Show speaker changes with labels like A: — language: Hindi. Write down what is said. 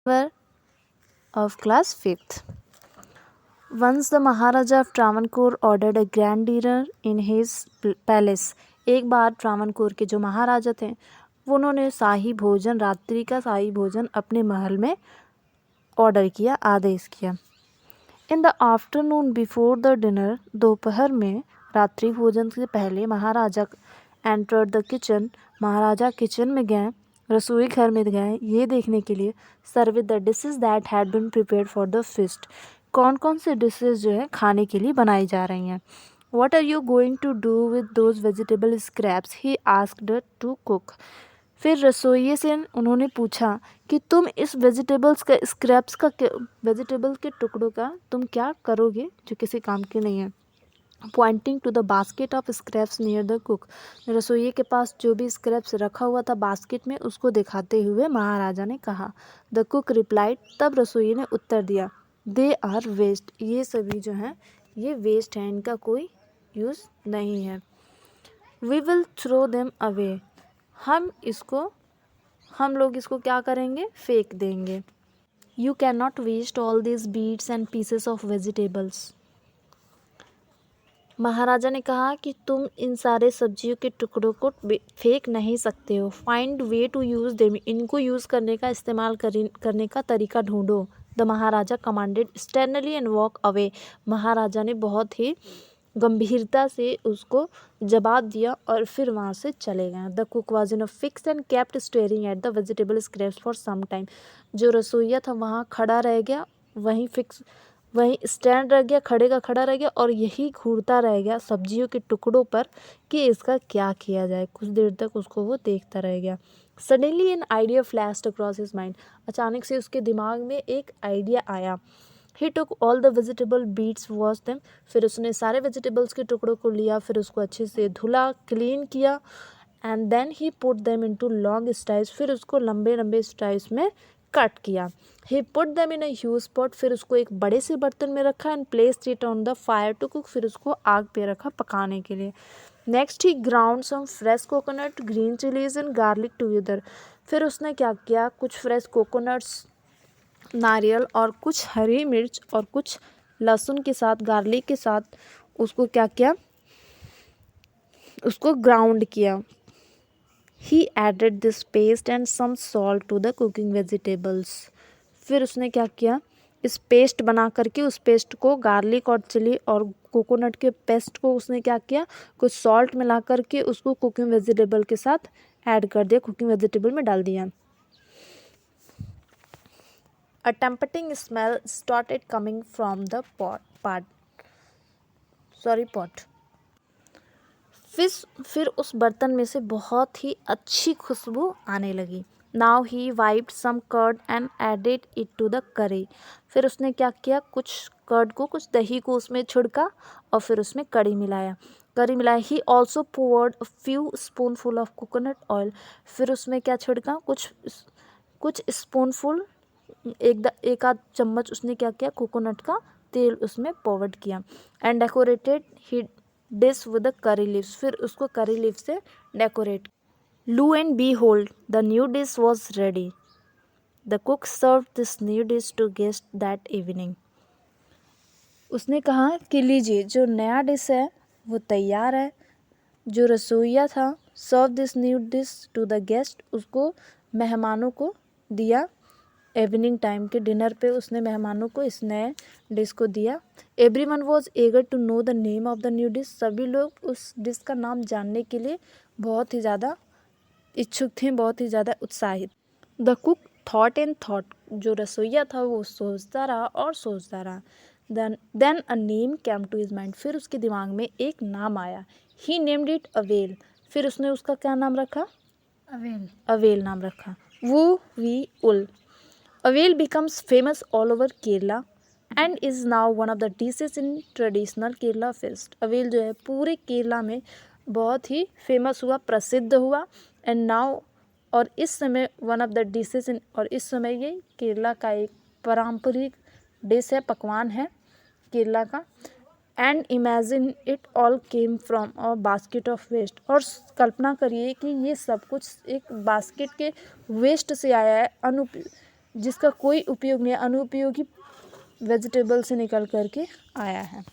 A: Hour of class 5th. Once the Maharaja of Travancore ordered a grand dinner in his palace. एक बार ट्रावनकोर के जो महाराजा थे वो उन्होंने रात्रि का शाही भोजन अपने महल में ऑर्डर किया, आदेश किया। In the afternoon before the dinner, दोपहर में रात्रि भोजन से पहले महाराजा एंटर्ड द किचन, महाराजा किचन में गए, रसोई घर में गए ये देखने के लिए serve the dishes that had been prepared for the feast, कौन कौन से डिशेज जो है खाने के लिए बनाई जा रही हैं। What are you going to do with those vegetable scraps, he asked to cook. फिर रसोइये से उन्होंने पूछा कि तुम इस वेजिटेबल्स के टुकड़ों का तुम क्या करोगे जो किसी काम के नहीं है। Pointing to the basket of scraps near the cook, रसोइये के पास जो भी स्क्रैप्स रखा हुआ था बास्केट में उसको दिखाते हुए महाराजा ने कहा। द कुक रिप्लाइड, तब रसोइये ने उत्तर दिया, दे आर वेस्ट, ये सभी जो हैं ये वेस्ट हैं, इनका कोई यूज़ नहीं है। We will throw them away, हम लोग इसको क्या करेंगे, फेंक देंगे। You can not waste all this bits and pieces of vegetables, महाराजा ने कहा कि तुम इन सारे सब्जियों के टुकड़ों को फेंक नहीं सकते हो। Find way to use them, इनको यूज़ करने का इस्तेमाल करने का तरीका ढूंढो। The maharaja commanded sternly and walk away, महाराजा ने बहुत ही गंभीरता से उसको जवाब दिया और फिर वहाँ से चले गए। The cook was in a fix and kept staring at the vegetable scraps for some time, जो रसोइया था वहाँ खड़ा रह गया, वहीं स्टैंड रह गया, खड़े का खड़ा रह गया और यही घूरता रह गया सब्जियों के टुकड़ों पर कि इसका क्या किया जाए। कुछ देर तक उसको वो देखता रह गया। Suddenly an idea flashed across his mind, अचानक से उसके दिमाग में एक आइडिया आया। He took all the vegetable bits, wash them, फिर उसने सारे वेजिटेबल्स के टुकड़ों को लिया, फिर उसको अच्छे से धुला, क्लीन किया। And then he put them into long slice, फिर उसको लंबे लंबे स्लाइस में कट किया। He put them in a huge pot, फिर उसको एक बड़े से बर्तन में रखा। And placed it on the fire to cook, फिर उसको आग पे रखा पकाने के लिए। Next he ground some fresh coconut, green chilies and garlic together, फिर उसने क्या किया, कुछ फ्रेश कोकोनट्स, नारियल और कुछ हरी मिर्च और कुछ लहसुन के साथ, गार्लिक के साथ उसको क्या किया, उसको ग्राउंड किया। He added this paste and some salt to the cooking vegetables, फिर उसने क्या किया, इस पेस्ट बना करके उस पेस्ट को, गार्लिक और चिली और कोकोनट के पेस्ट को उसने क्या किया, कुछ सॉल्ट मिला करके उसको कुकिंग वेजिटेबल के साथ ऐड कर दिया, कुकिंग वेजिटेबल में डाल दिया। A tempting smell started coming from the pot. फिर उस बर्तन में से बहुत ही अच्छी खुशबू आने लगी। Now he wiped some curd and added it to the curry, फिर उसने क्या किया, कुछ कर्ड को, कुछ दही को उसमें छिड़का और फिर उसमें करी मिलाया। He also poured a few spoonful of coconut oil, फिर उसमें क्या छिड़का, कुछ स्पूनफुल, एक आध चम्मच उसने क्या किया, कोकोनट का तेल उसमें पोवर्ड किया। And decorated he dish with curry leaves, फिर उसको करी लीव से decorate. Lo and behold, the new dish was ready, the cook serve this new dish to guest that evening, उसने कहा कि लीजिए जो नया डिश है वो तैयार है। जो रसोइया था, serve this new dish to the guest, उसको मेहमानों को दिया। इवनिंग टाइम के डिनर पे उसने मेहमानों को इस नए डिश को दिया। Everyone was eager to know the name of the new dish, सभी लोग उस डिश का नाम जानने के लिए बहुत ही ज़्यादा इच्छुक थे, बहुत ही ज़्यादा उत्साहित। The cook thought and thought, जो रसोइया था वो सोचता रहा और सोचता रहा। Then a name came to his mind, फिर उसके दिमाग में एक नाम आया। ही नेम्ड इट अवेल, फिर उसने उसका क्या नाम रखा, अवेल नाम रखा। वो वी उल, avial becomes famous all over Kerala and is now one of the dishes in traditional Kerala feast, avail जो है पूरे केरला में बहुत ही फेमस हुआ, प्रसिद्ध हुआ। एंड नाउ, और इस समय वन ऑफ द डिशेज इन, और इस समय ये केरला का एक पारंपरिक डिश है, पकवान है केरला का। And imagine it all came from a basket of waste, और कल्पना करिए कि ये सब कुछ एक बास्केट के वेस्ट से आया है, जिसका कोई उपयोग नहीं, अनुपयोगी वेजिटेबल से निकल करके आया है।